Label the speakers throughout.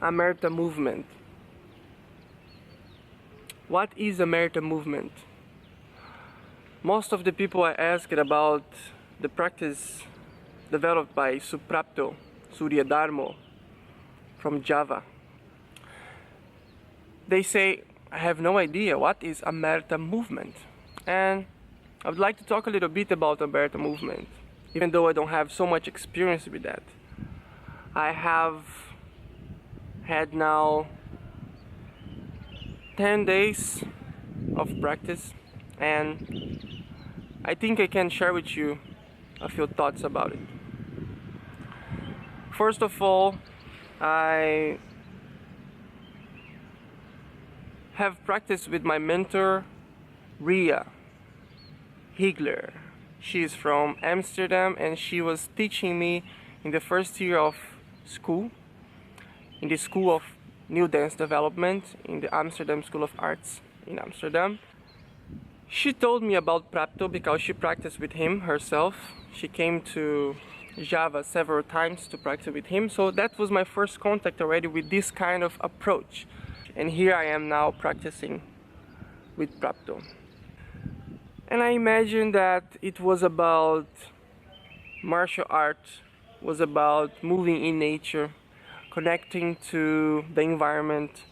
Speaker 1: Amerta Movement. What is Amerta Movement? Most of the people I asked about the practice developed by Suprapto Suryodarmo from Java, they say, I have no idea what is Amerta Movement. And I would like to talk a little bit about Amerta Movement, even though I don't have so much experience with that. I have had now 10 days of practice, and I think I can share with you a few thoughts about it. First of all, I have practiced with my mentor, Ria Higler. She is from Amsterdam, and she was teaching me in the first year of school, in the School of New Dance Development in the Amsterdam School of Arts in Amsterdam. She told me about Prapto because she practiced with him herself. She came to Java several times to practice with him, so that was my first contact already with this kind of approach. And here I am now practicing with Prapto. And I imagine that it was about martial art, was about moving in nature, connecting to the environment,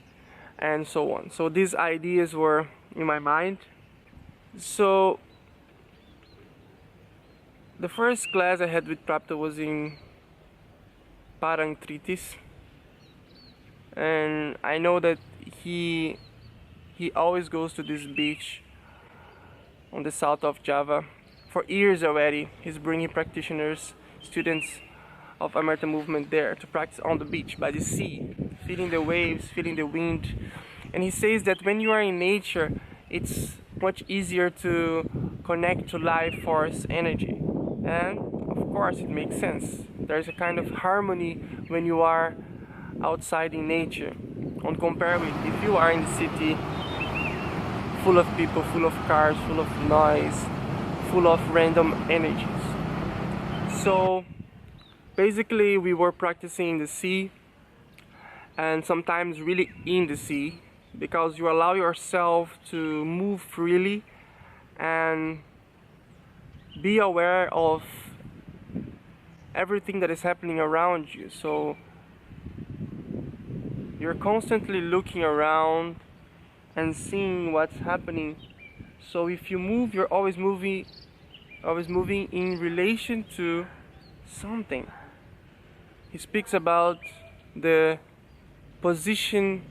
Speaker 1: and so on. So these ideas were in my mind. So the first class I had with Prapto was in Parangtritis, and I know that he always goes to this beach on the south of Java. For years already, he's bringing practitioners, students of Amerta Movement there to practice on the beach, by the sea, feeling the waves, feeling the wind. And he says that when you are in nature, it's much easier to connect to life force energy. And of course it makes sense. There's a kind of harmony when you are outside in nature, on compare with if you are in the city, full of people, full of cars, full of noise, full of random energies. So basically we were practicing in the sea, and sometimes really in the sea, because you allow yourself to move freely and be aware of everything that is happening around you. So you're constantly looking around and seeing what's happening. So if you move, you're always moving in relation to something. He speaks about the position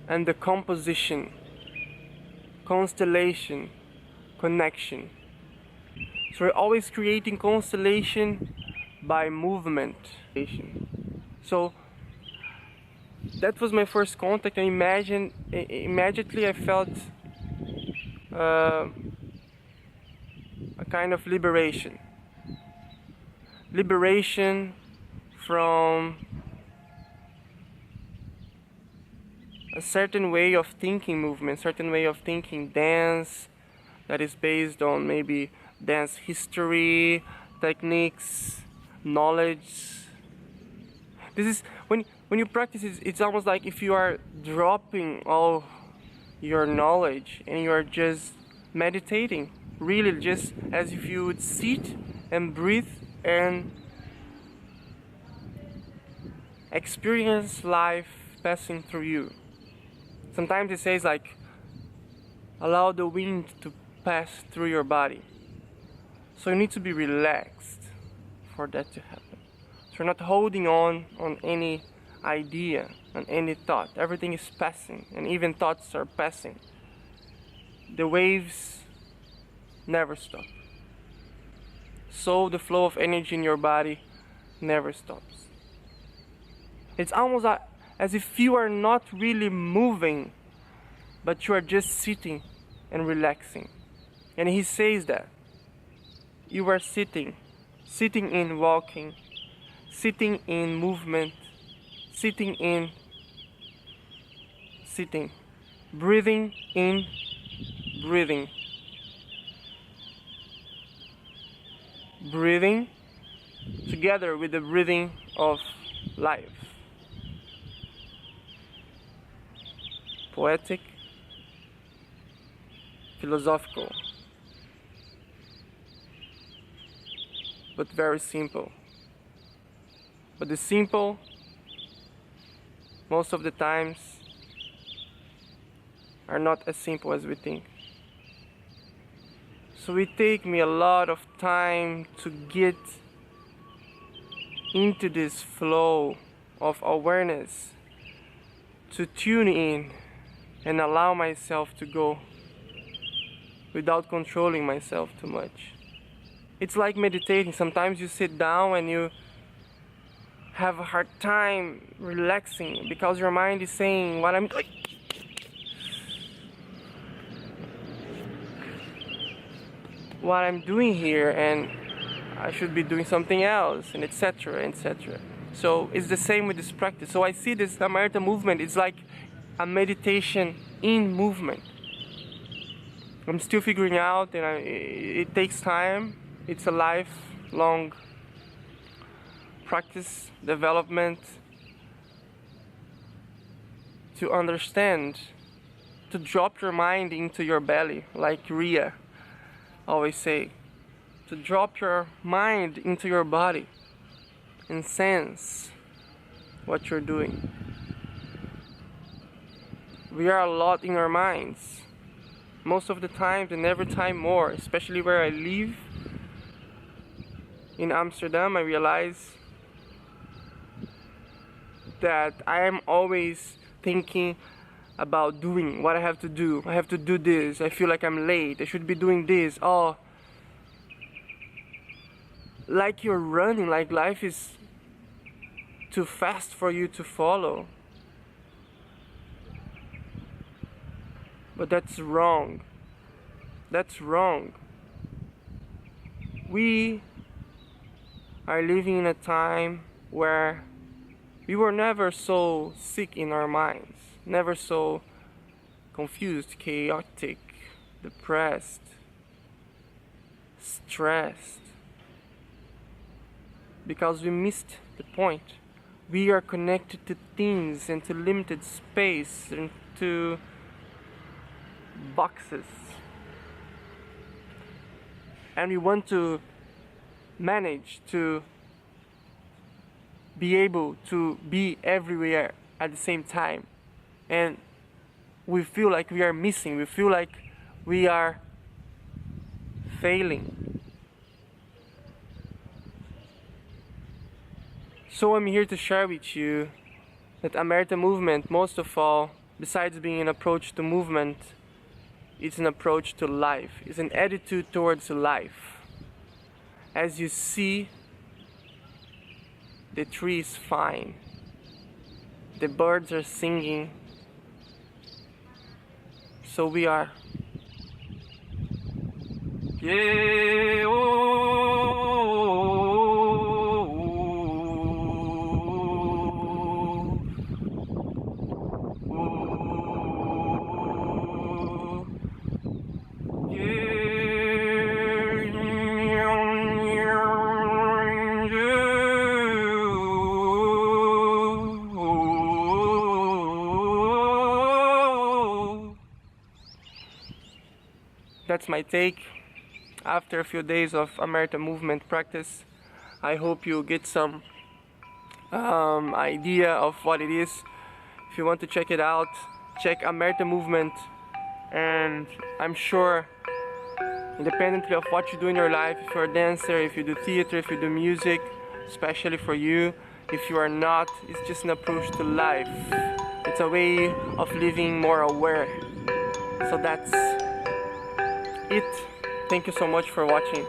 Speaker 1: and the composition, constellation, connection. So we're always creating constellation by movement. So that was my first contact, and immediately I felt a kind of liberation from a certain way of thinking movement, certain way of thinking dance that is based on maybe dance history, techniques, knowledge. This is when you practice, it's almost like if you are dropping all your knowledge and you are just meditating, really just as if you would sit and breathe and experience life passing through you. Sometimes it says like, allow the wind to pass through your body. So you need to be relaxed for that to happen. So you're not holding on any idea, on any thought. Everything is passing, and even thoughts are passing. The waves never stop. So the flow of energy in your body never stops. It's almost as if you are not really moving, but you are just sitting and relaxing. And he says that you are sitting in walking, sitting in movement, sitting, breathing in, breathing, breathing together with the breathing of life. poetic, philosophical, but very simple. But the simple, most of the times, are not as simple as we think. So it takes me a lot of time to get into this flow of awareness, to tune in and allow myself to go without controlling myself too much. It's like meditating. Sometimes you sit down and you have a hard time relaxing because your mind is saying, what I'm doing. What I'm doing here, and I should be doing something else, and etc, etc. So it's the same with this practice. So I see this Amerta movement, it's like a meditation in movement. I'm still figuring out, and it takes time. It's a lifelong practice, development, to understand, to drop your mind into your belly, like Ria always say, to drop your mind into your body and sense what you're doing. We are a lot in our minds, most of the time, and every time more, especially where I live in Amsterdam. I realize that I am always thinking about doing what I have to do. I have to do this. I feel like I'm late. I should be doing this. Oh, like you're running, like life is too fast for you to follow. But that's wrong. That's wrong. We are living in a time where we were never so sick in our minds, never so confused, chaotic, depressed, stressed, because we missed the point. We are connected to things and to limited space and to boxes, and we want to manage to be able to be everywhere at the same time, and we feel like we are missing, we feel like we are failing. So I'm here to share with you that Amerta Movement, most of all, besides being an approach to movement, it's an approach to life, it's an attitude towards life. As you see, the tree is fine, the birds are singing, so we are. Yeah, that's my take after a few days of Amerta Movement practice. I hope you get some idea of what it is. If you want to check it out, check Amerta Movement, and I'm sure, independently of what you do in your life, if you're a dancer, if you do theater, if you do music, especially for you, if you are not, it's just an approach to life. It's a way of living more aware. So that's it. Thank you so much for watching.